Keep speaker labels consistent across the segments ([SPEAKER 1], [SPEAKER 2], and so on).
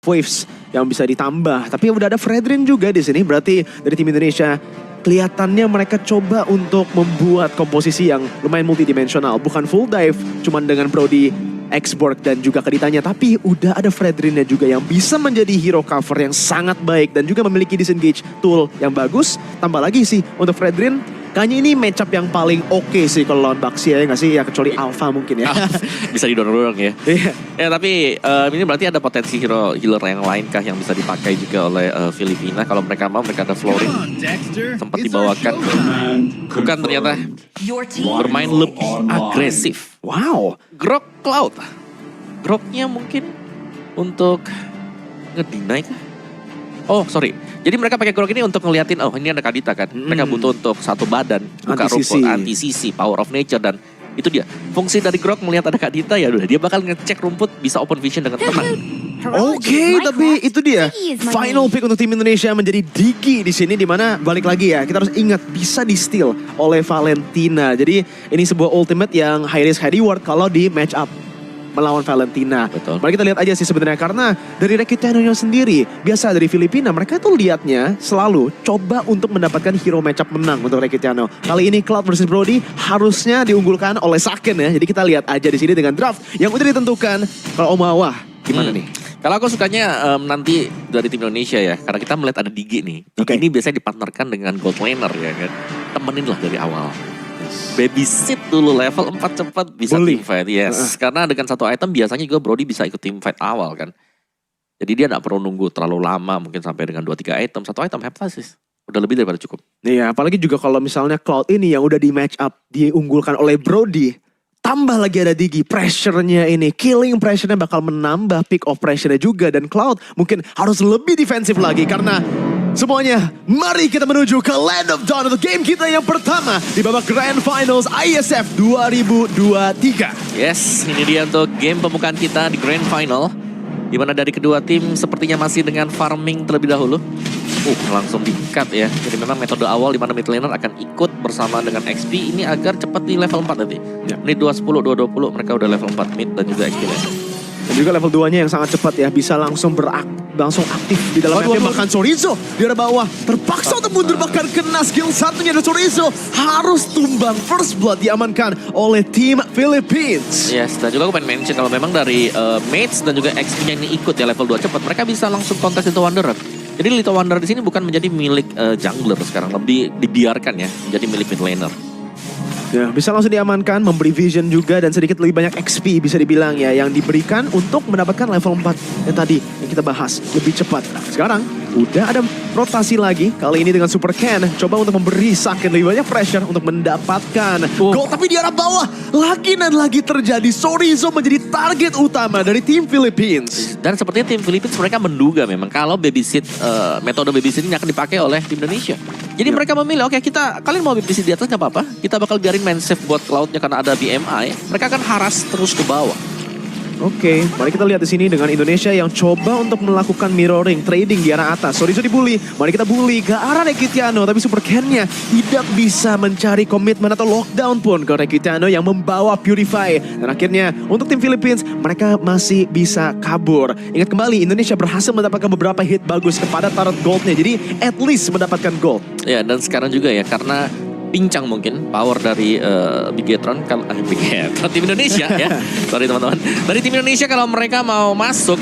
[SPEAKER 1] waves yang bisa ditambah. Tapi udah ada Fredrin juga di sini. Berarti dari tim Indonesia kelihatannya mereka coba untuk membuat komposisi yang lumayan multidimensional. Bukan full dive, cuman dengan Brody, X-Borg dan juga Kaditanya. Tapi udah ada Fredrinnya juga yang bisa menjadi hero cover yang sangat baik. Dan juga memiliki disengage tool yang bagus. Tambah lagi sih untuk Fredrin, kayaknya ini matchup yang paling oke sih kalau lawan Baxi ya nggak sih? Ya kecuali Alpha mungkin ya.
[SPEAKER 2] Bisa didorong-dorong ya.
[SPEAKER 1] Iya.
[SPEAKER 2] Ya tapi ini berarti ada potensi healer yang lain kah yang bisa dipakai juga oleh Filipina. Kalau mereka mau, mereka ada Florin. Sempat dibawakan. Bukan ternyata bermain lebih agresif.
[SPEAKER 1] Wow.
[SPEAKER 2] Grok Cloud. Groknya mungkin untuk ngedinai kah? Oh sorry. Jadi mereka pakai Grok ini untuk ngeliatin, oh ini ada Kadita kan. Mereka butuh untuk satu badan. Buka rumput, anti-CC, power of nature. Dan itu dia. Fungsi dari Grok melihat ada Kadita ya udah. Dia bakal ngecek rumput, bisa open vision dengan tenang.
[SPEAKER 1] Oke, tapi itu dia. Final pick untuk tim Indonesia menjadi Digi di sini. Dimana balik lagi ya, kita harus ingat bisa di-steal oleh Valentina. Jadi ini sebuah ultimate yang high risk high reward kalau di match up melawan Valentina.
[SPEAKER 2] Betul.
[SPEAKER 1] Mari kita lihat aja sih sebenarnya, karena dari Rekitano-nya sendiri, biasa dari Filipina, mereka tuh lihatnya selalu coba untuk mendapatkan hero matchup menang untuk Rekitano. Kali ini Cloud versus Brody harusnya diunggulkan oleh Saken ya. Jadi kita lihat aja di sini dengan draft yang udah ditentukan. Kalau Omawa gimana nih?
[SPEAKER 2] Kalau aku sukanya nanti dari tim Indonesia ya, karena kita melihat ada Digi nih. Digi ini biasanya dipartnerkan dengan gold laner ya kan. Temenin lah dari awal. Babysit dulu level 4 cepat bisa team fight, yes. Karena dengan satu item biasanya juga Brody bisa ikut team fight awal kan. Jadi dia gak perlu nunggu terlalu lama, mungkin sampai dengan 2-3 item. Satu item heptasis, udah lebih daripada cukup.
[SPEAKER 1] Iya, apalagi juga kalau misalnya Cloud ini yang udah di match up, diunggulkan oleh Brody. Tambah lagi ada Digi, pressure-nya ini, killing pressure-nya bakal menambah pick of pressure-nya juga. Dan Cloud mungkin harus lebih defensif lagi karena semuanya, mari kita menuju ke Land of Dawn untuk game kita yang pertama di babak Grand Finals ISF 2023.
[SPEAKER 2] Yes, ini dia untuk game pembukaan kita di Grand Final. Di mana dari kedua tim sepertinya masih dengan farming terlebih dahulu. Langsung di-cut ya. Jadi memang metode awal di mana mid laner akan ikut bersama dengan XP ini agar cepat di level 4 nanti.
[SPEAKER 1] Ya.
[SPEAKER 2] Menit 210, 220 mereka udah level 4 mid dan juga XP laner.
[SPEAKER 1] Dan juga level 2-nya yang sangat cepat ya, bisa langsung aktif di dalam mapnya. Bahkan Chorizo di arah bawah terpaksa untuk mundur, bahkan kena skill satunya dari Chorizo. Harus tumbang, first blood diamankan oleh tim Philippines.
[SPEAKER 2] Yes, dan juga aku pengen mention kalau memang dari mates dan juga XP-nya ini ikut ya level 2 cepat, mereka bisa langsung kontak Little Wanderer. Jadi Little Wanderer di sini bukan menjadi milik jungler sekarang, lebih dibiarkan ya menjadi milik mid laner.
[SPEAKER 1] Ya, bisa langsung diamankan, memberi vision juga dan sedikit lebih banyak XP bisa dibilang ya yang diberikan untuk mendapatkan level 4 yang tadi yang kita bahas lebih cepat. Sekarang udah ada rotasi lagi, kali ini dengan Super Ken coba untuk memberi Saken lebih banyak pressure untuk mendapatkan gol, tapi di arah bawah lagi dan lagi terjadi. Chorizo menjadi target utama dari tim Philippines.
[SPEAKER 2] Dan sepertinya tim Philippines mereka menduga memang kalau babysit metode babysit ini akan dipakai oleh tim Indonesia. Jadi mereka memilih, oke, kalian mau babysit di atas nggak apa-apa, kita bakal biarin main safe buat Cloud-nya karena ada BMI, mereka akan haras terus ke bawah.
[SPEAKER 1] Oke, mari kita lihat di sini dengan Indonesia yang coba untuk melakukan mirroring, trading di arah atas. Chorizo dibully, mari kita bully ke arah Rekitiano, tapi Super Ken-nya tidak bisa mencari komitmen atau lockdown pun ke Rekitiano yang membawa Purify. Dan akhirnya untuk tim Philippines, mereka masih bisa kabur. Ingat kembali, Indonesia berhasil mendapatkan beberapa hit bagus kepada turret gold-nya, jadi at least mendapatkan gold.
[SPEAKER 2] Ya, dan sekarang juga ya, karena pincang mungkin power dari Bigetron kalau Bigetron tim Indonesia ya. Sorry teman-teman. Dari tim Indonesia kalau mereka mau masuk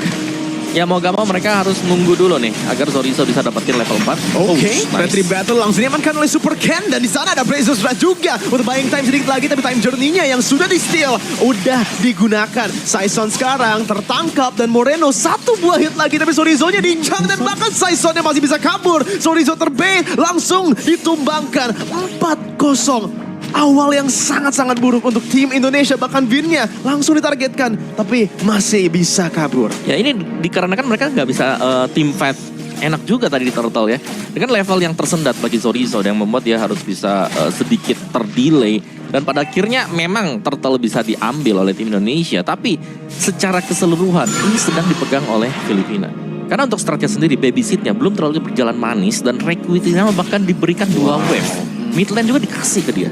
[SPEAKER 2] ya mau gak mau mereka harus nunggu dulu nih agar Chorizo bisa dapetin level 4.
[SPEAKER 1] Oke, Battery Battle langsung diamankan oleh Super Ken dan di sana ada Brazos Red juga untuk buying time sedikit lagi, tapi time journey-nya yang sudah di-steal udah digunakan. Saison sekarang tertangkap dan Moreno satu buah hit lagi, tapi Chorizo-nya diinjak dan bahkan Saison-nya masih bisa kabur. Chorizo terbait langsung ditumbangkan 4-0. Awal yang sangat-sangat buruk untuk tim Indonesia, bahkan Vin-nya langsung ditargetkan, tapi masih bisa kabur.
[SPEAKER 2] Ya ini dikarenakan mereka nggak bisa team fight enak juga tadi di Turtle ya. Dengan level yang tersendat bagi Chorizo yang membuat dia harus bisa sedikit terdelay. Dan pada akhirnya memang Turtle bisa diambil oleh tim Indonesia, tapi secara keseluruhan ini sedang dipegang oleh Filipina. Karena untuk stratnya sendiri, babysit-nya belum terlalu berjalan manis dan Rekitiano bahkan diberikan 2 wave. Mid lane juga dikasih ke dia.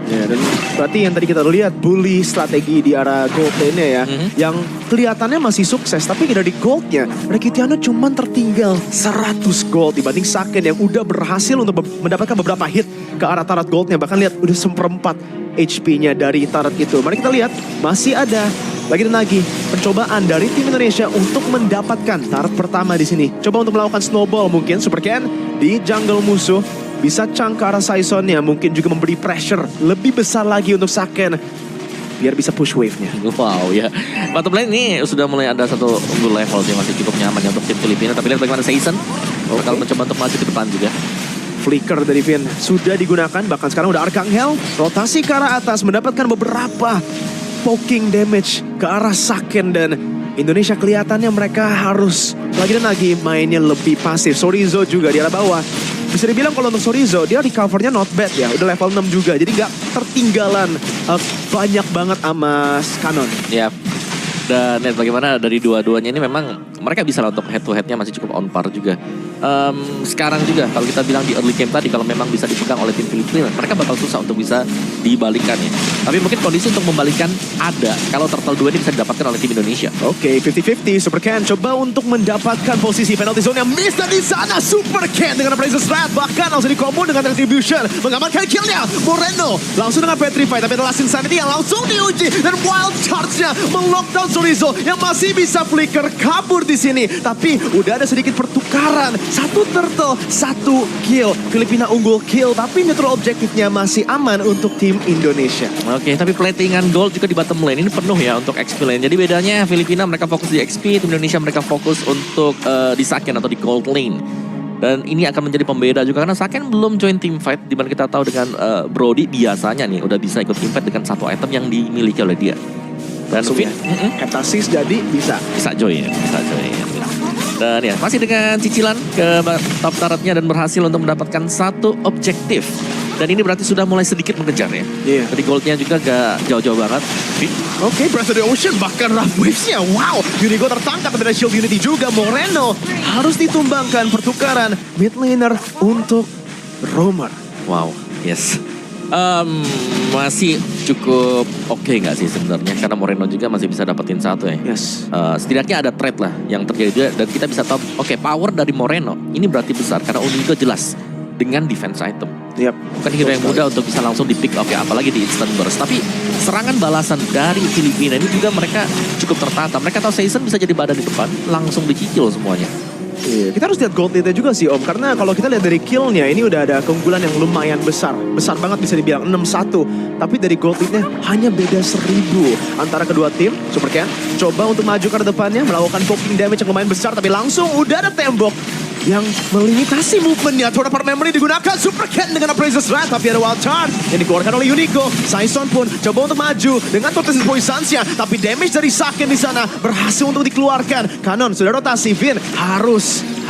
[SPEAKER 1] Ya, dan berarti yang tadi kita lihat bully strategi di arah gold lane-nya ya, yang kelihatannya masih sukses, tapi dari goldnya, Rekitiano cuma tertinggal 100 gold dibanding Saken yang udah berhasil untuk mendapatkan beberapa hit ke arah turret goldnya. Bahkan lihat udah seperempat HP-nya dari turret itu. Mari kita lihat, masih ada lagi dan lagi pencobaan dari tim Indonesia untuk mendapatkan turret pertama di sini. Coba untuk melakukan snowball mungkin, Super Ken di jungle musuh. Bisa chunk ke arah Saisonnya, mungkin juga memberi pressure lebih besar lagi untuk Saken. Biar bisa push wave-nya.
[SPEAKER 2] Wow ya. Bottom lane ini sudah mulai ada satu unggul level sih, masih cukup nyaman ya untuk tim Filipina. Tapi lihat bagaimana Saison bakal mencoba untuk maju ke depan juga.
[SPEAKER 1] Flicker dari Vin sudah digunakan, bahkan sekarang udah Arcangel. Rotasi ke arah atas, mendapatkan beberapa poking damage ke arah Saken. Dan Indonesia kelihatannya mereka harus lagi dan lagi mainnya lebih pasif. Sorizo juga di arah bawah. Bisa dibilang kalau untuk Sorizo, dia recovernya not bad ya. Udah level 6 juga, jadi nggak tertinggalan banyak banget sama Canon.
[SPEAKER 2] Ya, dan lihat bagaimana dari dua-duanya ini memang mereka bisa lah untuk head to headnya masih cukup on par juga. Sekarang juga kalau kita bilang di early game tadi, kalau memang bisa dipegang oleh tim Filipina, mereka bakal susah untuk bisa dibalikan ya. Tapi mungkin kondisi untuk membalikan ada kalau Turtle 2 ini bisa didapatkan oleh tim Indonesia.
[SPEAKER 1] Oke, 50-50, Super Ken coba untuk mendapatkan posisi penalty zone yang miss dan di sana Super Ken dengan Appraiser Strat, bahkan langsung di combo dengan Retribution, mengamankan killnya. Moreno langsung dengan Petrify, tapi ada Last Insanity yang langsung diuji, dan Wild Charge-nya melockdown Sorizo yang masih bisa flicker kabur di sini. Tapi udah ada sedikit pertukaran, satu turtle, satu kill. Filipina unggul kill, tapi neutral objektifnya masih aman untuk tim Indonesia.
[SPEAKER 2] Oke, tapi platingan gold juga di bottom lane ini penuh ya untuk XP lane. Jadi bedanya Filipina mereka fokus di XP, tim Indonesia mereka fokus untuk di Saken atau di gold lane. Dan ini akan menjadi pembeda juga karena Saken belum join team fight, dimana kita tahu dengan Brody biasanya nih udah bisa ikut team fight dengan satu item yang dimiliki oleh dia. Dan
[SPEAKER 1] Langsung ya, heptasis jadi bisa
[SPEAKER 2] join, bisa join. Dan ya masih dengan cicilan ke top turretnya dan berhasil untuk mendapatkan satu objektif. Dan ini berarti sudah mulai sedikit mengejar ya.
[SPEAKER 1] Iya.
[SPEAKER 2] Jadi goldnya juga gak jauh-jauh banget.
[SPEAKER 1] Oke, Breath of the Ocean, bahkan Rough Waves-nya. Wow, Unigo tertangkap dari Shield Unity juga. Moreno harus ditumbangkan pertukaran mid laner untuk Romer.
[SPEAKER 2] Wow, yes. Masih cukup oke nggak sih sebenarnya, karena Moreno juga masih bisa dapetin satu ya.
[SPEAKER 1] Yes.
[SPEAKER 2] Setidaknya ada trade lah yang terjadi juga, dan kita bisa tahu oke, power dari Moreno ini berarti besar karena Unigo jelas dengan defense item.
[SPEAKER 1] Yep.
[SPEAKER 2] Bukan hero yang mudah untuk bisa langsung di pick off ya, apalagi di instant burst. Tapi serangan balasan dari Filipina ini juga mereka cukup tertata. Mereka tahu Saison bisa jadi badan di depan, langsung dicicil semuanya.
[SPEAKER 1] Iya, kita harus lihat gold lead-nya juga sih Om, karena kalau kita lihat dari kill-nya ini udah ada keunggulan yang lumayan besar banget bisa dibilang 6-1, tapi dari gold lead-nya hanya beda 1000 antara kedua tim. Super Ken coba untuk maju ke depannya, melakukan poking damage yang lumayan besar, tapi langsung udah ada tembok yang melimitasi movementnya. Tower Part Memory digunakan Super Ken dengan Appraiser Strat, tapi ada Wild Charge yang dikeluarkan oleh Unico. Saison pun coba untuk maju dengan Tortoise Poisons-nya, tapi damage dari Saken di sana berhasil untuk dikeluarkan. Canon sudah rotasi, Vin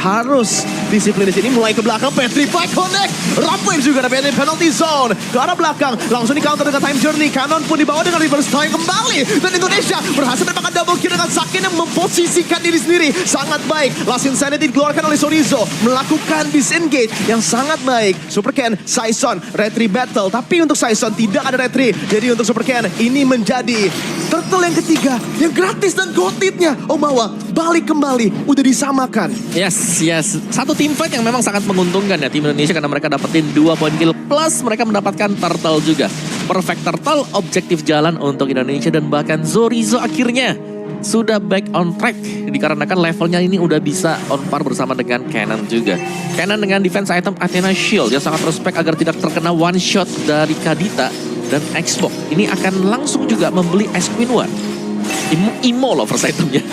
[SPEAKER 1] harus disiplin di sini, mulai ke belakang, Petrify connect, Rampwave juga ada penalty zone ke arah belakang, langsung di counter dengan Time Journey. Canon pun dibawa dengan reverse time kembali, dan Indonesia berhasil mendapatkan double kill dengan Saken yang memposisikan diri sendiri sangat baik. Last Insanity dikeluarkan oleh Sorizo, melakukan disengage yang sangat baik. Super Ken, Saison, retry battle, tapi untuk Saison tidak ada retry, jadi untuk Super Ken ini menjadi turtle yang ketiga yang gratis, dan gold lead-nya Omawa balik kembali, udah disamakan.
[SPEAKER 2] Yes. Satu team fight yang memang sangat menguntungkan ya tim Indonesia, karena mereka dapetin 2 poin kill plus mereka mendapatkan turtle juga. Perfect turtle, objektif jalan untuk Indonesia, dan bahkan Sorizo akhirnya sudah back on track dikarenakan levelnya ini udah bisa on par bersama dengan Canon juga. Canon dengan defense item Athena Shield, dia sangat respect agar tidak terkena one shot dari Kadita, dan Xbox ini akan langsung juga membeli Ice Queen One. Imo loh first itemnya.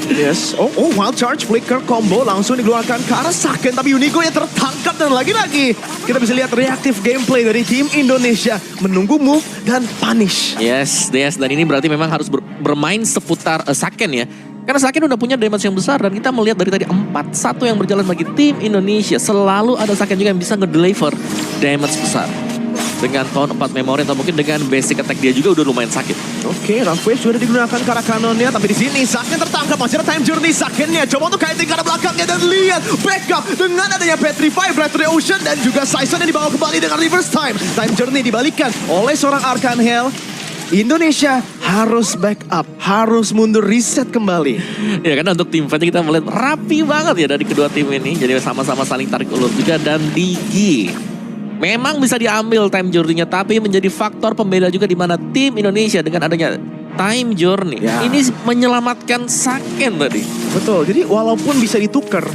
[SPEAKER 1] Yes, Wild Charge, Flicker, combo langsung dikeluarkan ke arah Saken, tapi Unigo yang tertangkap, dan lagi-lagi kita bisa lihat reaktif gameplay dari tim Indonesia, menunggu move dan punish.
[SPEAKER 2] Yes, dan ini berarti memang harus bermain seputar Saken ya. Karena Saken udah punya damage yang besar, dan kita melihat dari tadi 4-1 yang berjalan bagi tim Indonesia, selalu ada Saken juga yang bisa ngedeliver damage besar. Dengan tahun 4 memori atau mungkin dengan basic attack dia juga udah lumayan sakit.
[SPEAKER 1] Oke, Rough Wave sudah digunakan ke arah kanonnya, tapi di sini Saken tertangkap, masih ada time journey Sakennya coba untuk kaitin ke arah belakangnya dan lihat backup dengan adanya Petrify, Breath of the Ocean dan juga Saison yang dibawa kembali dengan reverse time. Time journey dibalikan oleh seorang Arcangel. Indonesia harus backup, harus mundur reset kembali.
[SPEAKER 2] Ya kan untuk tim fight kita melihat rapi banget ya dari kedua tim ini. Jadi sama-sama saling tarik ulur juga dan Digi. Memang bisa diambil time journey-nya tapi menjadi faktor pembeda juga di mana tim Indonesia dengan adanya time journey ini menyelamatkan Saken tadi.
[SPEAKER 1] Betul, jadi walaupun bisa ditukar,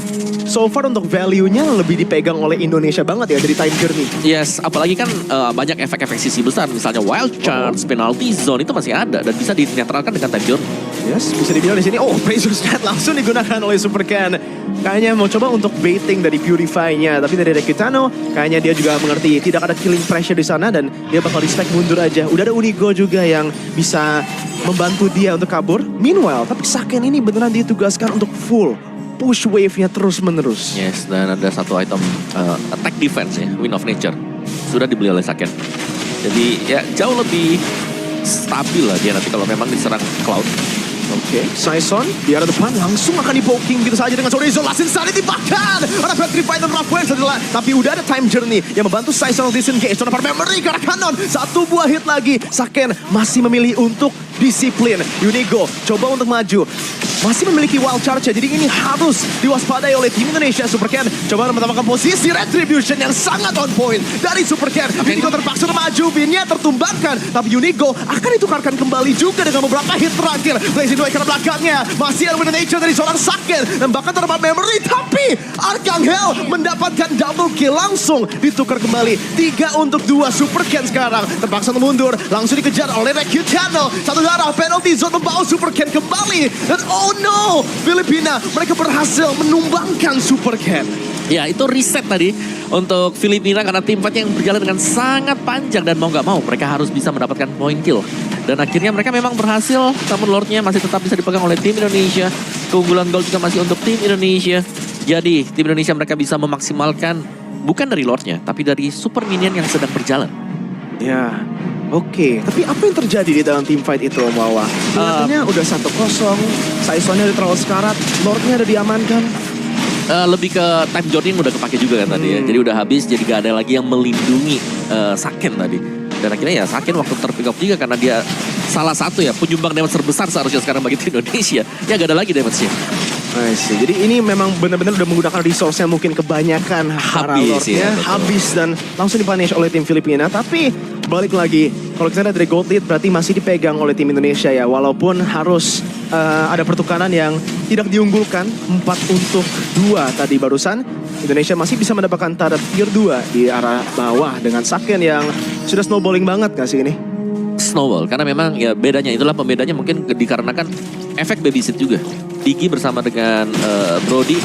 [SPEAKER 1] so far untuk value-nya lebih dipegang oleh Indonesia banget ya dari time journey.
[SPEAKER 2] Yes, apalagi kan banyak efek-efek sisi besar, misalnya wild charge, penalty zone itu masih ada dan bisa dinetralkan dengan time journey.
[SPEAKER 1] Yes, bisa dibilang di sini, Razor's Net langsung digunakan oleh Super Ken. Kayaknya mau coba untuk baiting dari Purify-nya, tapi dari Rekitano kayaknya dia juga mengerti tidak ada killing pressure di sana dan dia bakal respect mundur aja. Udah ada Unigo juga yang bisa membantu dia untuk kabur. Meanwhile, tapi Saken ini beneran ditugaskan untuk full push wave-nya terus-menerus.
[SPEAKER 2] Yes, dan ada satu item attack defense ya, Wind of Nature. Sudah dibeli oleh Saken. Jadi ya jauh lebih stabil lah dia nanti kalau memang diserang Cloud.
[SPEAKER 1] Oke, Saison di arah depan langsung akan di-poking gitu saja dengan Sorizo. Last Insanity bahkan ada Petrify dan Rough Wave setelah. Tapi udah ada time journey yang membantu Saison disengage. Sonapar Memory ke arah kanon. Satu buah hit lagi. Saken masih memilih untuk disiplin. Unigo coba untuk maju. Masih memiliki wild charge, jadi ini harus diwaspadai oleh tim Indonesia. Super Ken coba menambahkan posisi retribution yang sangat on point dari Super Ken. Unigo terpaksa maju, Vinnya tertumbangkan, tapi Unigo akan ditukarkan kembali juga dengan beberapa hit terakhir. Blazing Way karena belakangnya masih ada Wind of Nature dari seorang Saken dan bahkan terdapat memory, tapi Arcangel mendapatkan double kill langsung ditukar kembali. 3-2 Super Ken sekarang terpaksa mundur, langsung dikejar oleh Rekitano. Satu darah penalty zone membawa Super Ken kembali dan oh no, Filipina mereka berhasil menumbangkan Super Ken.
[SPEAKER 2] Ya itu reset tadi untuk Filipina karena tim fight yang berjalan dengan sangat panjang dan mau gak mau mereka harus bisa mendapatkan point kill. Dan akhirnya mereka memang berhasil, namun Lordnya masih tetap bisa dipegang oleh tim Indonesia. Keunggulan gol juga masih untuk tim Indonesia. Jadi tim Indonesia mereka bisa memaksimalkan bukan dari Lordnya tapi dari super minion yang sedang berjalan.
[SPEAKER 1] Ya, oke. Tapi apa yang terjadi di dalam team fight itu, Om Wawa? Kelihatannya udah 1-0, Saisonnya udah terlalu sekarat, Lordnya udah diamankan.
[SPEAKER 2] Lebih ke time journey udah kepake juga kan tadi ya. Jadi udah habis, jadi gak ada lagi yang melindungi Saken tadi. Dan akhirnya ya Saken waktu terpick up juga karena dia salah satu ya penyumbang damage terbesar seharusnya sekarang bagi tim Indonesia. Ya gak ada lagi damage-nya.
[SPEAKER 1] Jadi ini memang benar-benar udah menggunakan resource-nya mungkin kebanyakan para Lordnya. Habis dan langsung dipunish oleh tim Filipina. Tapi balik lagi, kalau kita lihat dari gold lead berarti masih dipegang oleh tim Indonesia ya. Walaupun harus ada pertukaran yang tidak diunggulkan, 4-2 tadi barusan. Indonesia masih bisa mendapatkan target tier 2 di arah bawah dengan Saken yang sudah snowballing banget gak sih ini?
[SPEAKER 2] Snowball, karena memang ya bedanya, itulah pembedanya mungkin dikarenakan efek babysit juga. Digi bersama dengan Brody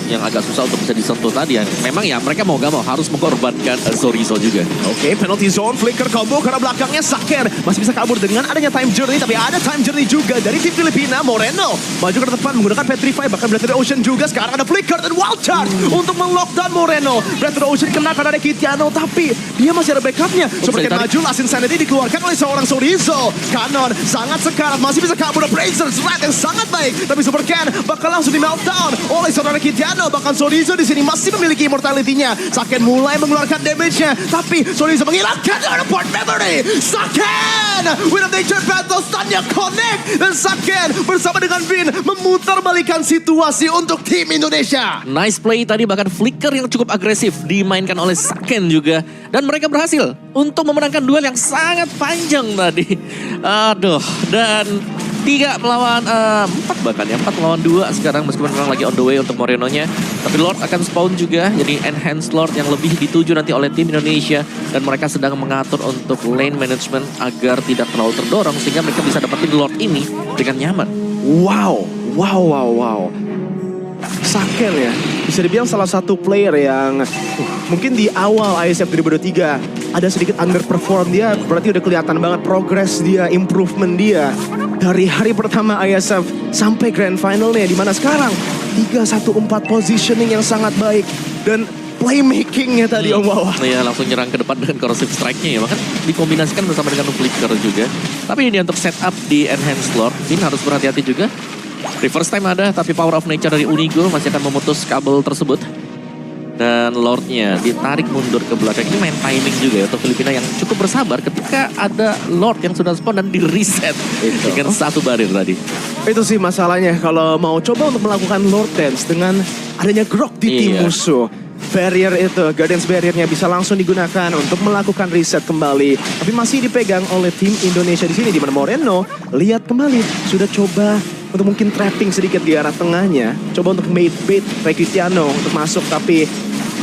[SPEAKER 2] yang agak susah untuk bisa disentuh tadi yang memang ya mereka mau gak mau harus mengorbankan Sorizo juga.
[SPEAKER 1] Oke, penalty zone, flicker combo karena belakangnya Saken masih bisa kabur dengan adanya time journey, tapi ada time journey juga dari tim Filipina. Moreno maju ke depan menggunakan Petrify, bahkan Breath of the Ocean juga. Sekarang ada flicker dan wild charge untuk melockdown Moreno. Breath of the Ocean kena karena ada Kitiano, tapi dia masih ada backupnya. Super Ken maju, Last Insanity dikeluarkan oleh seorang Sorizo. Kanon sangat sekarat, masih bisa kabur. Razor's Rat yang sangat baik, tapi Super Ken bakal langsung di meltdown oleh seorang Kitiano. Bahkan Sorizo di sini masih memiliki immortality-nya. Saken mulai mengeluarkan damage-nya, tapi Sorizo menghilangkan point memory. Saken, Wind of Nature Battle stun-nya connect dan Saken bersama dengan Vin memutarbalikkan situasi untuk tim Indonesia.
[SPEAKER 2] Nice play tadi, bahkan flicker yang cukup agresif dimainkan oleh Saken juga. Dan mereka berhasil untuk memenangkan duel yang sangat panjang tadi. Aduh, dan 3 melawan 4 bahkan ya, 4 melawan 2 sekarang meskipun memang lagi on the way untuk Moreno-nya. Tapi Lord akan spawn juga, jadi enhanced Lord yang lebih dituju nanti oleh tim Indonesia. Dan mereka sedang mengatur untuk lane management agar tidak terlalu terdorong sehingga mereka bisa dapetin Lord ini dengan nyaman.
[SPEAKER 1] Wow. Saken ya, bisa dibilang salah satu player yang mungkin di awal ISF 2023 ada sedikit underperform dia, berarti udah kelihatan banget progress dia, improvement dia dari hari pertama ISF sampai grand finalnya, di mana sekarang 3-1-4 positioning yang sangat baik dan playmakingnya tadi Om Wawa.
[SPEAKER 2] Iya, langsung nyerang ke depan dengan corrosive strike-nya ya, bahkan dikombinasikan bersama dengan flicker juga. Tapi ini untuk setup di Enhanced Lord, Finn harus berhati-hati juga. Reverse time ada, tapi Power of Nature dari Unigo masih akan memutus kabel tersebut. Dan Lordnya ditarik mundur ke belakang. Ini main timing juga ya untuk Filipina yang cukup bersabar ketika ada Lord yang sudah spawn dan di-reset dengan satu barir tadi.
[SPEAKER 1] Itu sih masalahnya kalau mau coba untuk melakukan Lord Dance dengan adanya Grok di tim musuh. Barrier itu, Guardians Barrier-nya bisa langsung digunakan untuk melakukan reset kembali. Tapi masih dipegang oleh tim Indonesia di sini, di mana Moreno lihat kembali sudah coba untuk mungkin trapping sedikit di arah tengahnya. Coba untuk bait Cristiano untuk masuk, tapi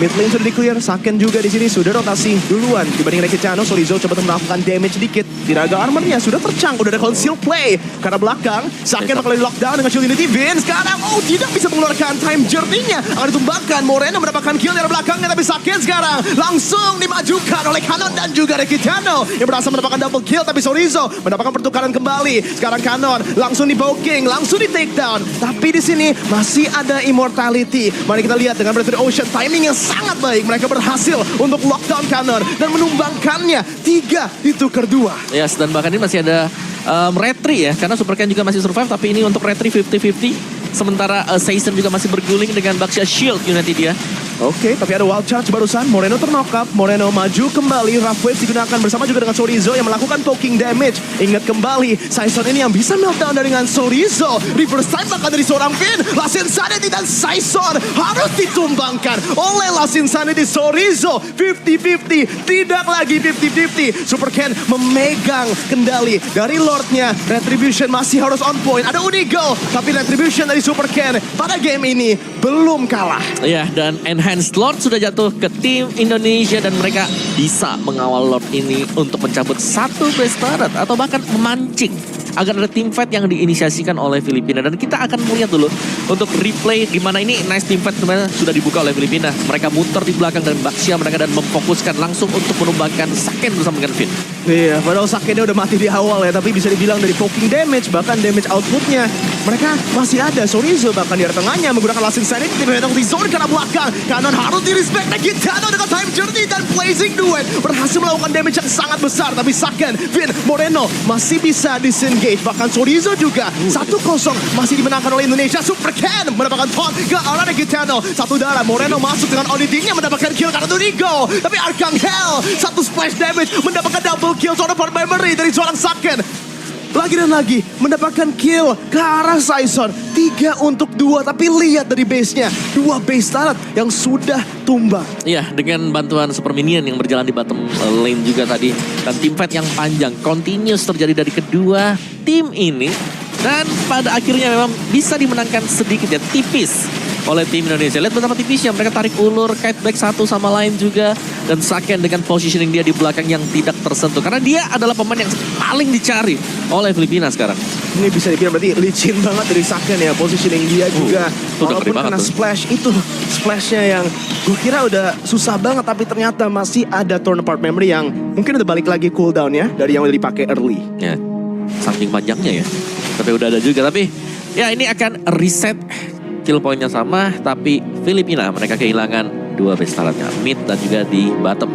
[SPEAKER 1] mid lane sudah di-clear. Saken juga di sini sudah rotasi duluan dibanding Cristiano. Sorizo coba untuk melakukan damage sedikit. Tiraga armornya sudah tercang, udah ada conceal play. Karena belakang, Saken bakal di-lockdown dengan shield unity. Vin sekarang, tidak bisa mengeluarkan time journey-nya. Akan ditumbangkan, Moreno mendapatkan kill dari belakangnya. Tapi Saken sekarang langsung dimajukan oleh Canon dan juga Cristiano yang berhasil mendapatkan double kill. Tapi Sorizo mendapatkan pertukaran kembali. Sekarang Canon langsung di-poking, langsung di-takedown. Tapi di sini masih ada immortality. Mari kita lihat dengan Breath of the Ocean, timing yang sangat baik. Mereka berhasil untuk lockdown Canon dan menumbangkannya 3 ditukar 2.
[SPEAKER 2] Yes, dan bahkan ini masih ada retry ya, karena Super Ken juga masih survive, tapi ini untuk retry 50-50. Sementara Season juga masih berguling dengan Baxia Shield Unity dia.
[SPEAKER 1] Oke, tapi ada wild charge barusan. Moreno terknock up. Moreno maju kembali. Rough Waves digunakan bersama juga dengan Sorizo yang melakukan poking damage. Ingat kembali, Saison ini yang bisa meltdown dengan Sorizo. Reverse time bahkan dari seorang Finn. Last Insanity dan Saison harus ditumbangkan oleh Last Insanity. Sorizo 50-50. Tidak lagi 50-50. Super Ken memegang kendali dari Lordnya. Retribution masih harus on point. Ada Unigo, tapi Retribution dari Super Ken pada game ini belum kalah.
[SPEAKER 2] Ya, dan Enhanced Lord sudah jatuh ke tim Indonesia dan mereka bisa mengawal Lord ini untuk mencabut satu base turret atau bahkan memancing agar ada team fight yang diinisiasikan oleh Filipina. Dan kita akan melihat dulu untuk replay di mana ini nice team fight sebenarnya sudah dibuka oleh Filipina. Mereka muter di belakang dan Baxia mereka dan memfokuskan langsung untuk menumbangkan Saken bersama dengan Finn.
[SPEAKER 1] Iya, padahal Sakennya udah mati di awal ya, tapi bisa dibilang dari poking damage, bahkan damage outputnya mereka masih ada. Sorizo bahkan di tengahnya menggunakan Last Insanity, datang di zone karena belakang. Kanan harus di-respect Megitano dengan time journey dan blazing duet. Berhasil melakukan damage yang sangat besar, tapi Saken, Finn, Moreno masih bisa disengage. Bahkan Sorizo juga 1-0 masih dimenangkan oleh Indonesia. Super Ken mendapatkan taunt ke arah Megitano. Satu darah, Moreno masuk dengan auditingnya mendapatkan kill karena Unigo. Tapi Arcangel, satu splash damage mendapatkan double kill seorang part memory dari seorang Saken. Lagi dan lagi mendapatkan kill ke arah Saison. 3-2, tapi lihat dari base-nya. 2 base turret yang sudah tumbang.
[SPEAKER 2] Iya, dengan bantuan Super Minion yang berjalan di bottom lane juga tadi. Dan team fight yang panjang, continuous terjadi dari kedua tim ini. Dan pada akhirnya memang bisa dimenangkan sedikit ya, tipis oleh tim Indonesia. Lihat betapa tipisnya, mereka tarik ulur, kite back satu sama lain juga. Dan Saken dengan positioning dia di belakang yang tidak tersentuh. Karena dia adalah pemain yang paling dicari oleh Filipina sekarang.
[SPEAKER 1] Ini bisa dibilang berarti licin banget dari Saken ya. Positioning dia juga. Walaupun kena splash, itu splashnya yang gue kira udah susah banget. Tapi ternyata masih ada turn apart memory yang mungkin udah balik lagi cooldown ya. Dari yang udah dipakai early.
[SPEAKER 2] Ya, saking panjangnya ya. Tapi udah ada juga. Tapi ya ini akan reset. Kill poinnya sama, tapi Filipina mereka kehilangan 2 base turretnya, mid dan juga di bottom.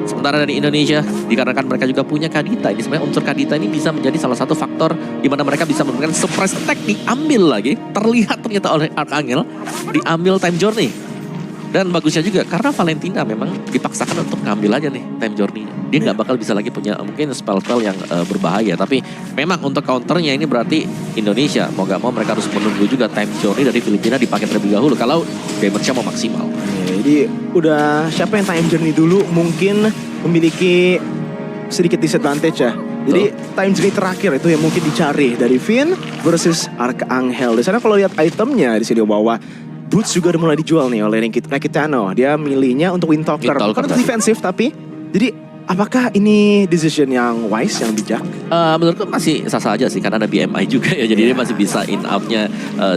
[SPEAKER 2] Sementara dari Indonesia, dikarenakan mereka juga punya Kadita. Ini sebenarnya unsur Kadita ini bisa menjadi salah satu faktor di mana mereka bisa memberikan surprise attack, diambil lagi. Terlihat ternyata oleh Arcangel, diambil time journey. Dan bagusnya juga, karena Valentina memang dipaksakan untuk ngambil aja nih time journey. Dia nggak bakal bisa lagi punya mungkin spell-spell yang berbahaya. Tapi memang untuk counternya ini berarti Indonesia, mau nggak mau mereka harus menunggu juga time journey dari Filipina dipakai terlebih dahulu. Kalau damage-nya mau maksimal.
[SPEAKER 1] Jadi udah siapa yang time journey dulu mungkin memiliki sedikit disadvantage ya. Jadi time journey terakhir itu yang mungkin dicari dari Finn versus Arcangel. Di sana kalau lihat itemnya di sini bawah, boots juga udah mulai dijual nih oleh Megitano. Dia milihnya untuk Windtalker. Bukan untuk defensif tapi. Jadi apakah ini decision yang wise, yang bijak?
[SPEAKER 2] Menurutku masih sah-sah aja sih. Karena ada BMI juga ya. Jadi dia masih bisa in out-nya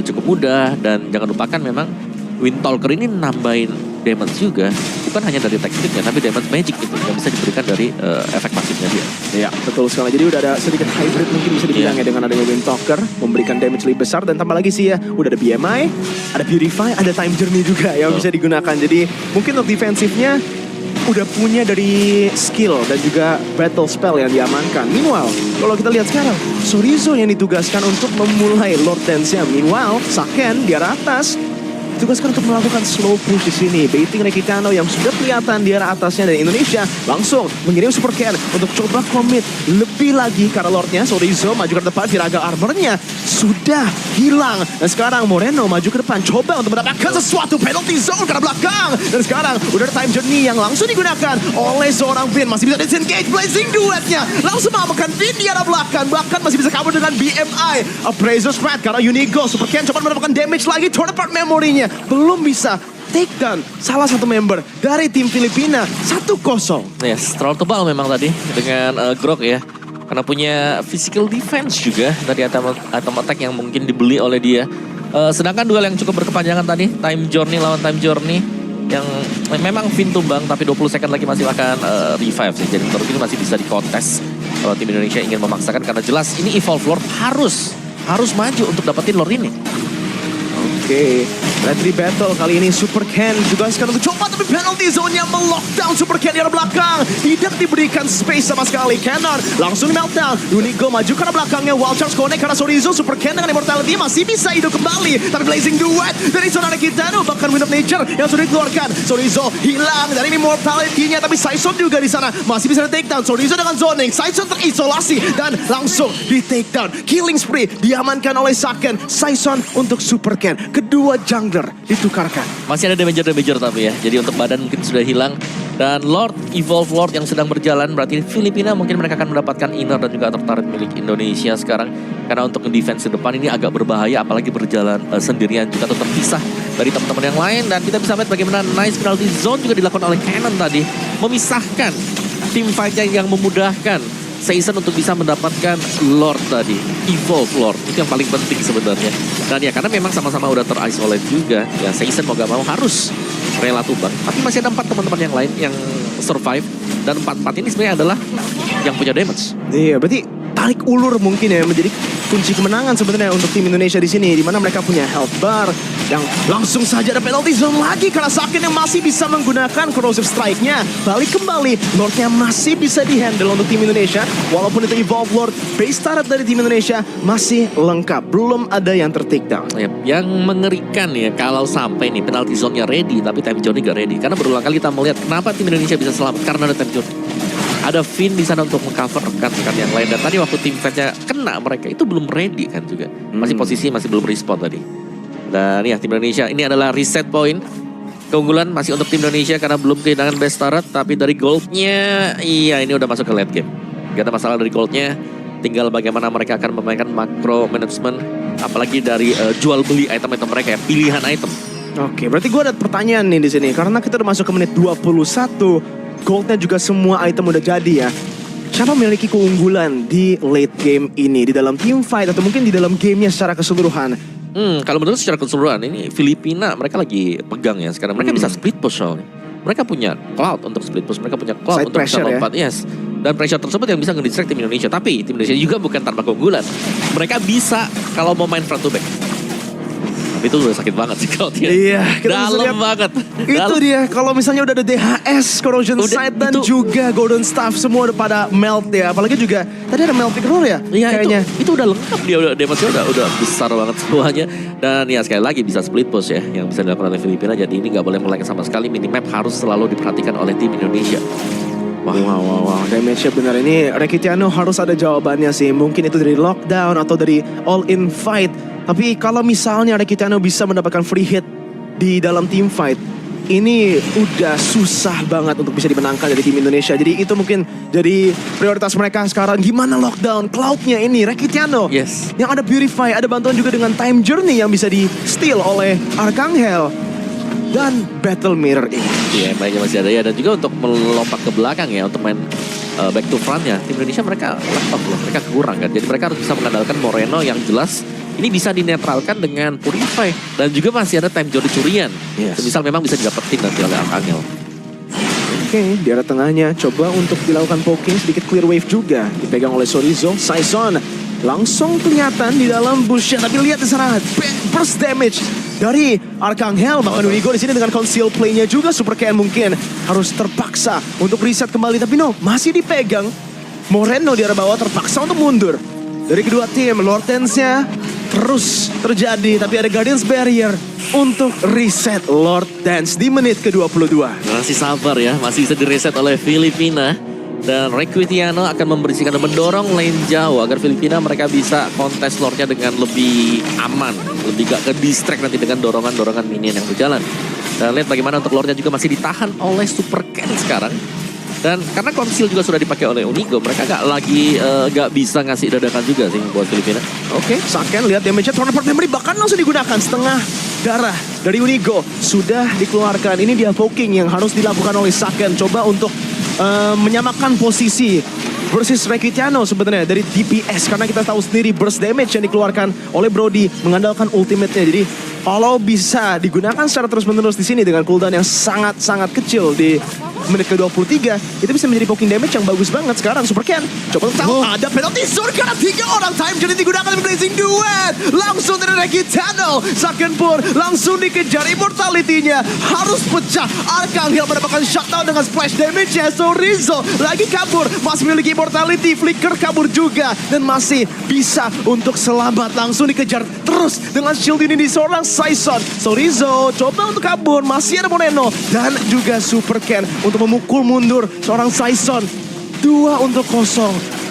[SPEAKER 2] cukup mudah. Dan jangan lupakan memang Windtalker ini nambahin damage juga. Bukan hanya dari tekniknya tapi damage magic gitu. Yang bisa diberikan dari efek pasifnya dia.
[SPEAKER 1] Iya betul sekali. Jadi udah ada sedikit hybrid mungkin bisa dibilang ya. Dengan adanya Windtalker. Memberikan damage lebih besar. Dan tambah lagi sih ya. Udah ada BMI. Ada Purify. Ada time journey juga yang bisa digunakan. Jadi mungkin untuk defensifnya udah punya dari skill dan juga battle spell yang diamankan. Meanwhile, kalau kita lihat sekarang, Chorizo yang ditugaskan untuk memulai Lord Dance-nya. Meanwhile, Saken di arah atas ditugaskan untuk melakukan slow push di sini, baiting Rekitano yang sudah kelihatan di arah atasnya dari Indonesia langsung mengirim Super Ken untuk coba komit lebih lagi karena Lordnya Chorizo maju ke depan. Viraga armornya sudah hilang dan sekarang Moreno maju ke depan coba untuk mendapatkan sesuatu penalty zone karena belakang dan sekarang udah ada time journey yang langsung digunakan oleh seorang Vin. Masih bisa disengage Blazing Duetnya langsung mengamankan Vin di arah belakang, bahkan masih bisa kabur dengan BMI Appraiser Spread karena Unigo. Super Ken coba mendapatkan damage lagi, turn apart memorinya belum bisa take down salah satu member dari tim Filipina. 1-0.
[SPEAKER 2] Yes, terlalu tebal memang tadi dengan Grok ya. Karena punya physical defense juga dari item attack yang mungkin dibeli oleh dia. Sedangkan duel yang cukup berkepanjangan tadi, Time Journey lawan Time Journey. Yang memang Vin tumbang tapi 20 second lagi masih akan revive sih. Jadi menurut ini masih bisa dikontes kalau tim Indonesia ingin memaksakan. Karena jelas ini Evolve Lord harus maju untuk dapetin Lord ini.
[SPEAKER 1] Oke, Red Battle kali ini Super Ken juga sekarang untuk coba tapi penalty zone-nya melockdown Super Ken di arah belakang. Tidak diberikan space sama sekali. Cannon langsung meltdown. Unigo maju karena belakangnya. Wild Charge connect karena Chorizo. Super Ken dengan immortality masih bisa hidup kembali. Tapi Blazing Duet dari Sonara Kitano bahkan Wind of Nature yang sudah dikeluarkan. Chorizo hilang dari immortality-nya tapi Saison juga di sana masih bisa di take down. Chorizo dengan zoning. Saison terisolasi dan langsung di take down. Killing spree diamankan oleh Saken. Saison untuk Super Ken. Kedua jungler ditukarkan.
[SPEAKER 2] Masih ada damager tapi ya. Jadi untuk badan mungkin sudah hilang. Dan Lord, Evolve Lord yang sedang berjalan. Berarti Filipina mungkin mereka akan mendapatkan inner dan juga tertarik milik Indonesia sekarang. Karena untuk defense di depan ini agak berbahaya. Apalagi berjalan sendirian juga atau terpisah dari teman-teman yang lain. Dan kita bisa lihat bagaimana nice penalty zone juga dilakukan oleh Cannon tadi. Memisahkan tim fight-nya yang memudahkan Saison untuk bisa mendapatkan Lord tadi, Evolve Lord. Itu yang paling penting sebenarnya. Dan ya karena memang sama-sama udah terisolate juga. Ya Saison mau gak mau harus rela tumbang. Tapi masih ada 4 teman-teman yang lain yang survive. Dan 4-4 ini sebenarnya adalah yang punya damage.
[SPEAKER 1] Iya, berarti tarik ulur mungkin ya menjadi kunci kemenangan sebenarnya untuk tim Indonesia di sini. Di mana mereka punya health bar yang langsung saja ada penalty zone lagi karena Saken yang masih bisa menggunakan corrosive strike-nya. Balik kembali, Lord-nya masih bisa di-handle untuk tim Indonesia. Walaupun itu Evolve Lord, base turret dari tim Indonesia masih lengkap. Belum ada yang ter-take down.
[SPEAKER 2] Yang mengerikan ya kalau sampai nih penalty zone-nya ready tapi time zone gak ready. Karena berulang kali kita melihat kenapa tim Indonesia bisa selamat karena ada time zone. Ada Vin di sana untuk mengcover rekan-rekan yang lain. Dan tadi waktu tim fans-nya kena mereka itu belum ready kan juga. Masih posisi masih belum respon tadi. Dan ya tim Indonesia ini adalah reset point. Keunggulan masih untuk tim Indonesia karena belum kehilangan best turret. Tapi dari goldnya, iya ini udah masuk ke late game. Gak ada masalah dari goldnya. Tinggal bagaimana mereka akan memainkan macro management. Apalagi dari jual beli item-item mereka ya, pilihan item.
[SPEAKER 1] Oke, berarti gue ada pertanyaan nih di sini. Karena kita udah masuk ke menit 21. Goldnya juga semua item udah jadi ya. Siapa memiliki keunggulan di late game ini? Di dalam team fight atau mungkin di dalam gamenya secara keseluruhan?
[SPEAKER 2] Kalau menurut secara keseluruhan ini Filipina mereka lagi pegang ya sekarang. Mereka bisa split push soalnya. Mereka punya cloud untuk split push. Mereka punya cloud
[SPEAKER 1] Side
[SPEAKER 2] untuk bisa lompat.
[SPEAKER 1] Ya?
[SPEAKER 2] Yes. Dan pressure tersebut yang bisa nge-distract tim Indonesia. Tapi tim Indonesia juga bukan tanpa keunggulan. Mereka bisa kalau mau main front to back. Itu udah sakit banget sih kalau dia.
[SPEAKER 1] Iya,
[SPEAKER 2] dalam banget.
[SPEAKER 1] Itu dia, kalau misalnya udah ada DHS, Corrosion Sight dan juga Golden Staff semua udah pada melt ya. Apalagi juga tadi ada melting roar ya.
[SPEAKER 2] Iya
[SPEAKER 1] kayaknya.
[SPEAKER 2] Itu udah lengkap dia, damage-nya udah besar banget semuanya. Dan ya sekali lagi bisa split push ya yang bisa dilakukan oleh Filipina. Jadi ini gak boleh melengket sama sekali. Minimap harus selalu diperhatikan oleh tim Indonesia.
[SPEAKER 1] Wow. Damage-nya benar ini. Rekitano harus ada jawabannya sih. Mungkin itu dari lockdown atau dari all-in fight. Tapi kalau misalnya Rekitano bisa mendapatkan free hit di dalam team fight, ini udah susah banget untuk bisa dimenangkan dari tim Indonesia. Jadi itu mungkin jadi prioritas mereka sekarang. Gimana lockdown cloud-nya ini Rekitano.
[SPEAKER 2] Yes.
[SPEAKER 1] Yang ada Purify, ada bantuan juga dengan Time Journey yang bisa di-steal oleh Arcangel. Dan Battle Mirror ini.
[SPEAKER 2] Iya, mainnya masih ada ya. Dan juga untuk melompat ke belakang ya, untuk main back to front-nya. Tim Indonesia mereka lempak loh, mereka kurang kan. Jadi mereka harus bisa mengandalkan Moreno yang jelas ini bisa dinetralkan dengan Purify. Dan juga masih ada time zone curian.
[SPEAKER 1] Yes.
[SPEAKER 2] Misal memang bisa didapetin nanti oleh Arcangel.
[SPEAKER 1] Oke, di arah tengahnya coba untuk dilakukan poking sedikit clear wave juga. Dipegang oleh Chorizo, Saison langsung kelihatan di dalam bushnya. Tapi lihat di sana, burst damage dari Arcangel. Bahkan Unigo di sini dengan conceal play-nya juga Super Ken mungkin harus terpaksa untuk reset kembali. Tapi no, masih dipegang. Moreno di arah bawah terpaksa untuk mundur. Dari kedua tim, Lord Dance-nya terus terjadi. Tapi ada Guardians Barrier untuk reset Lord Dance di menit ke-22.
[SPEAKER 2] Masih sabar ya, masih bisa direset oleh Filipina. Dan Requitiano akan membersihkan dan mendorong lane jauh agar Filipina mereka bisa kontes Lordnya dengan lebih aman. Lebih gak ke distract nanti dengan dorongan-dorongan minion yang berjalan. Dan lihat bagaimana untuk Lordnya juga masih ditahan oleh Super Ken sekarang. Dan karena conceal juga sudah dipakai oleh Unigo, mereka gak bisa ngasih dadakan juga sih buat Filipina.
[SPEAKER 1] Oke, Saken lihat damage-nya turn apart memory bahkan langsung digunakan. Setengah darah dari Unigo sudah dikeluarkan. Ini dia poking yang harus dilakukan oleh Saken. Coba untuk menyamakan posisi versus Requitiano sebenarnya dari DPS. Karena kita tahu sendiri burst damage yang dikeluarkan oleh Brody mengandalkan ultimate-nya. Jadi kalau bisa digunakan secara terus-menerus di sini dengan cooldown yang sangat-sangat kecil di menit ke-23, itu bisa menjadi poking damage yang bagus banget. Sekarang Super Ken coba tahu ada penalty zone karena 3 orang time jadi digunakan dengan Blazing Duet. Langsung dari Requitiano, Saken pun langsung dikejar. Immortality-nya harus pecah. Arcangel mendapatkan shutdown dengan splash damage-nya. So Rizzo lagi kabur, masih memiliki immortality. Flicker kabur juga dan masih bisa untuk selamat. Langsung dikejar terus dengan shield ini di seorang Saison. So Rizzo coba untuk kabur, masih ada Moreno dan juga Super Ken untuk memukul mundur seorang Saison. 2-0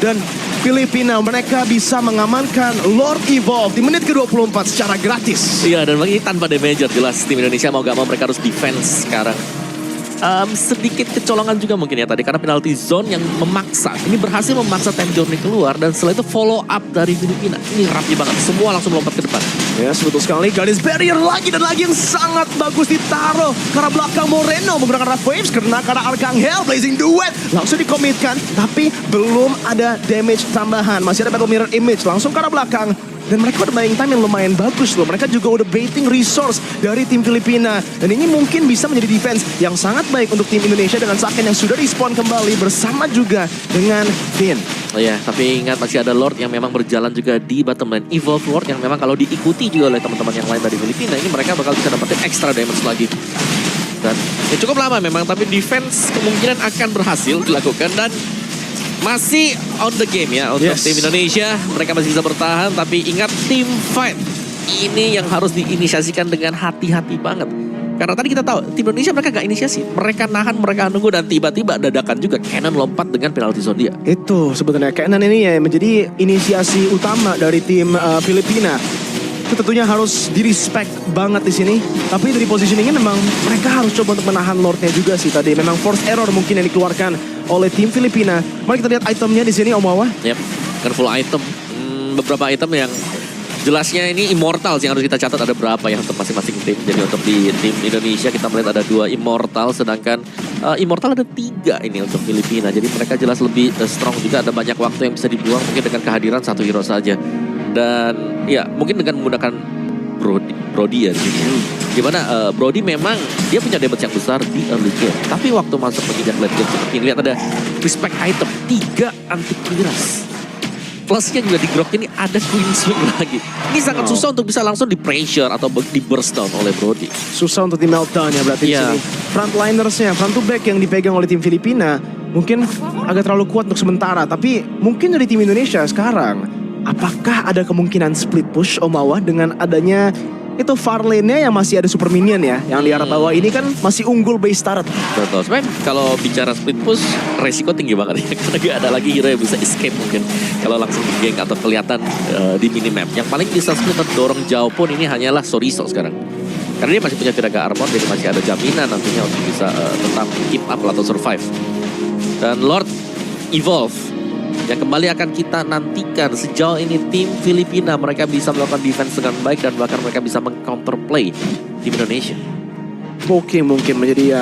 [SPEAKER 1] dan Filipina mereka bisa mengamankan Lord Evolve di menit ke-24 secara gratis.
[SPEAKER 2] Iya, dan lagi tanpa damager jelas tim Indonesia mau gak mau mereka harus defense sekarang. Sedikit kecolongan juga mungkin ya tadi karena penalty zone yang memaksa. Ini berhasil memaksa time journey keluar dan setelah itu follow up dari Filipina. Ini rapi banget, semua langsung melompat ke depan.
[SPEAKER 1] Ya, betul sekali. Guardians Barrier lagi dan lagi yang sangat bagus ditaruh karena belakang Moreno menggunakan Wrath Waves karena Arcangel Blazing Duet langsung dikomitkan tapi belum ada damage tambahan. Masih ada Battle Mirror Image langsung ke arah belakang. Dan mereka udah buying time yang lumayan bagus loh. Mereka juga udah baiting resource dari tim Filipina. Dan ini mungkin bisa menjadi defense yang sangat baik untuk tim Indonesia dengan Saken yang sudah respawn kembali bersama juga dengan Finn.
[SPEAKER 2] Oh ya, tapi ingat masih ada Lord yang memang berjalan juga di bottom lane. Evolve Lord yang memang kalau diikuti juga oleh teman-teman yang lain dari Filipina, ini mereka bakal bisa dapetin extra damage lagi. Dan ya cukup lama memang, tapi defense kemungkinan akan berhasil dilakukan dan masih on the game ya untuk tim Indonesia. Mereka masih bisa bertahan, tapi ingat team fight ini yang harus diinisiasikan dengan hati-hati banget. Karena tadi kita tahu tim Indonesia mereka gak inisiasi, mereka nahan, mereka nunggu dan tiba-tiba dadakan juga Cannon lompat dengan penalti zone dia.
[SPEAKER 1] Itu sebenarnya Cannon ini ya menjadi inisiasi utama dari tim Filipina. Itu tentunya harus di-respect banget di sini. Tapi dari positioningnya memang mereka harus coba untuk menahan Lordnya juga sih tadi. Memang force error mungkin yang dikeluarkan oleh tim Filipina. Mari kita lihat itemnya di sini Om Wawa.
[SPEAKER 2] Yap, kan full item. Beberapa item yang jelasnya ini immortal yang harus kita catat ada berapa ya untuk masing-masing tim. Jadi untuk di tim Indonesia kita melihat ada 2 immortal, sedangkan immortal ada 3 ini untuk Filipina. Jadi mereka jelas lebih strong juga, ada banyak waktu yang bisa dibuang mungkin dengan kehadiran 1 hero saja. Dan ya mungkin dengan menggunakan Brody ya di sini. Dimana Brody memang dia punya damage yang besar di early game. Tapi waktu masuk menginjak late game seperti ini lihat ada respect item 3 anti clearance. Plusnya juga di grok ini ada Queen Swing lagi. Ini sangat susah untuk bisa langsung di pressure atau di burst down oleh Brody.
[SPEAKER 1] Susah untuk di meltdown ya berarti di sini. Frontlinersnya, front to back yang dipegang oleh tim Filipina mungkin agak terlalu kuat untuk sementara. Tapi mungkin dari tim Indonesia sekarang, apakah ada kemungkinan split push Om Wawa dengan adanya itu far lane-nya yang masih ada super minion ya, yang di arah bawah ini kan masih unggul base turret.
[SPEAKER 2] Betul, sebenarnya kalau bicara split push resiko tinggi banget ya, karena gak ada lagi hero yang bisa escape mungkin kalau langsung di gank atau kelihatan di minimap. Yang paling bisa split atau dorong jauh pun ini hanyalah Soriso sekarang. Karena dia masih punya Viraga Armor, jadi masih ada jaminan nantinya untuk bisa tetap keep up atau survive. Dan Lord Evolve yang kembali akan kita nantikan. Sejauh ini tim Filipina mereka bisa melakukan defense dengan baik dan bahkan mereka bisa meng-counterplay tim Indonesia.
[SPEAKER 1] Poking mungkin menjadi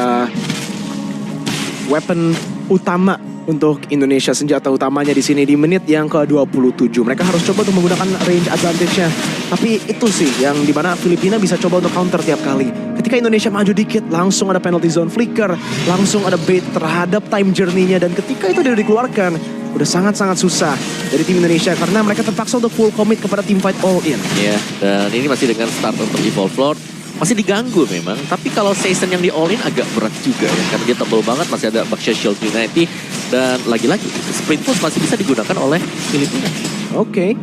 [SPEAKER 1] weapon utama untuk Indonesia, senjata utamanya di sini di menit yang ke-27. Mereka harus coba untuk menggunakan range advantage-nya. Tapi itu sih yang dimana Filipina bisa coba untuk counter tiap kali. Ketika Indonesia maju dikit, langsung ada penalty zone flicker, langsung ada bait terhadap time journey-nya. Dan ketika itu dia dikeluarkan, udah sangat-sangat susah dari tim Indonesia karena mereka terpaksa untuk full commit kepada team fight all in.
[SPEAKER 2] Iya, dan ini masih dengan start untuk Evolve Lord. Masih diganggu memang, tapi kalau season yang di all in agak berat juga ya. Karena dia tebel banget, masih ada Baxia Shield Trinity. Dan lagi-lagi, Sprint Push masih bisa digunakan oleh Filipina.
[SPEAKER 1] Oke.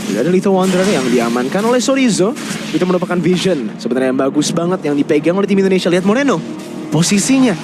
[SPEAKER 1] Tidak ada Little Wanderer yang diamankan oleh Sorizo. Itu merupakan vision sebenarnya yang bagus banget yang dipegang oleh tim Indonesia. Lihat Moreno, posisinya.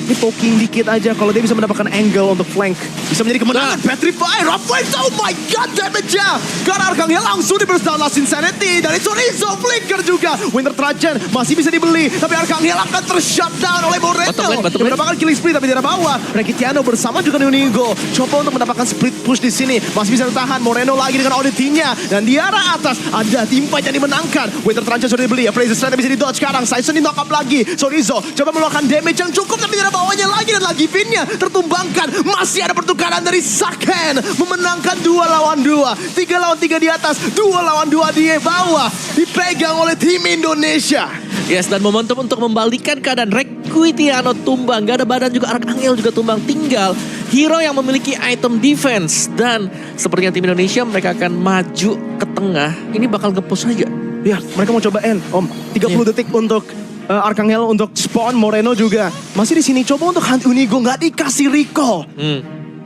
[SPEAKER 1] Ini poking dikit aja kalau dia bisa mendapatkan angle untuk flank. Bisa menjadi kemenangan. Petrify, Rafael, oh my god, damage-nya. Karena Arcangel langsung di burst down Last Insanity. Dari Sorizo, flicker juga. Winter Trajan masih bisa dibeli. Tapi Arcangel akan ter-shutdown oleh Moreno. Dia mendapatkan killing spree tapi di arah bawah. Rekitiano bersama juga Unigo. Coba untuk mendapatkan split push di sini. Masih bisa bertahan. Moreno lagi dengan auditinya. Dan di arah atas ada tim fight yang dimenangkan. Winter Trajan sudah dibeli. Fraser Strand bisa di-dodge sekarang. Sison di knock up lagi. Sorizo coba meluangkan damage yang cukup tapi di arah bawahnya lagi dan lagi pinnya tertumbangkan. Masih ada pertukaran dari Saken memenangkan 2 lawan 2, 3 lawan 3 di atas, 2 lawan 2 di bawah dipegang oleh tim Indonesia.
[SPEAKER 2] Yes, dan momentum untuk membalikan keadaan. Requitiano tumbang, gak ada badan juga, Arcangel juga tumbang. Tinggal hero yang memiliki item defense. Dan sepertinya tim Indonesia mereka akan maju ke tengah. Ini bakal nge-push aja.
[SPEAKER 1] Ya, mereka mau coba end, Om. 30 detik untuk Arcangel untuk spawn. Moreno juga masih di sini coba untuk hunt Unigo, nggak dikasih recall.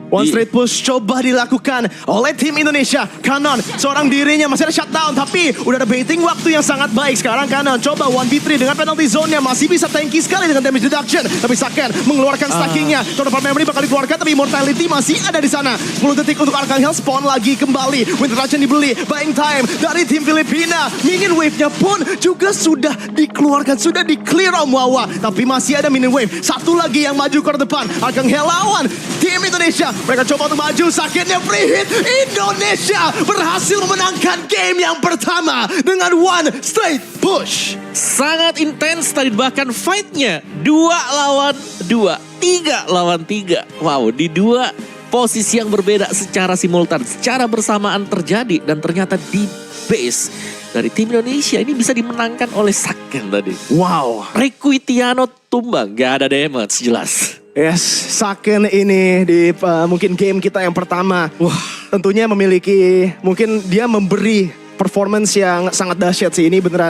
[SPEAKER 1] One straight push coba dilakukan oleh tim Indonesia. Kanon seorang dirinya masih ada shutdown, tapi udah ada baiting waktu yang sangat baik. Sekarang Kanon coba 1v3 dengan penalty zone-nya, masih bisa tanky sekali dengan damage reduction. Tapi Saken mengeluarkan stackingnya. Total memory bakal dikeluarkan, tapi immortality masih ada di sana. 10 detik untuk Arcangel spawn lagi kembali. Winter Trajan dibeli, buying time dari tim Filipina. Minion wave-nya pun juga sudah dikeluarkan, sudah di-clear Om Wawa. Tapi masih ada minion wave. Satu lagi yang maju ke depan. Arcangel lawan tim Indonesia. Mereka coba untuk maju, Sakennya free hit. Indonesia berhasil memenangkan game yang pertama dengan one straight push.
[SPEAKER 2] Sangat intens tadi, bahkan fight-nya 2 lawan 2, 3 lawan 3. Wow, di 2 posisi yang berbeda secara simultan, secara bersamaan terjadi. Dan ternyata di base dari tim Indonesia ini bisa dimenangkan oleh Saken tadi.
[SPEAKER 1] Wow.
[SPEAKER 2] Requitiano tumbang, gak ada damage jelas.
[SPEAKER 1] Yes, Saken ini di mungkin game kita yang pertama. Wah, tentunya memiliki, mungkin dia memberi performance yang sangat dahsyat sih. Ini beneran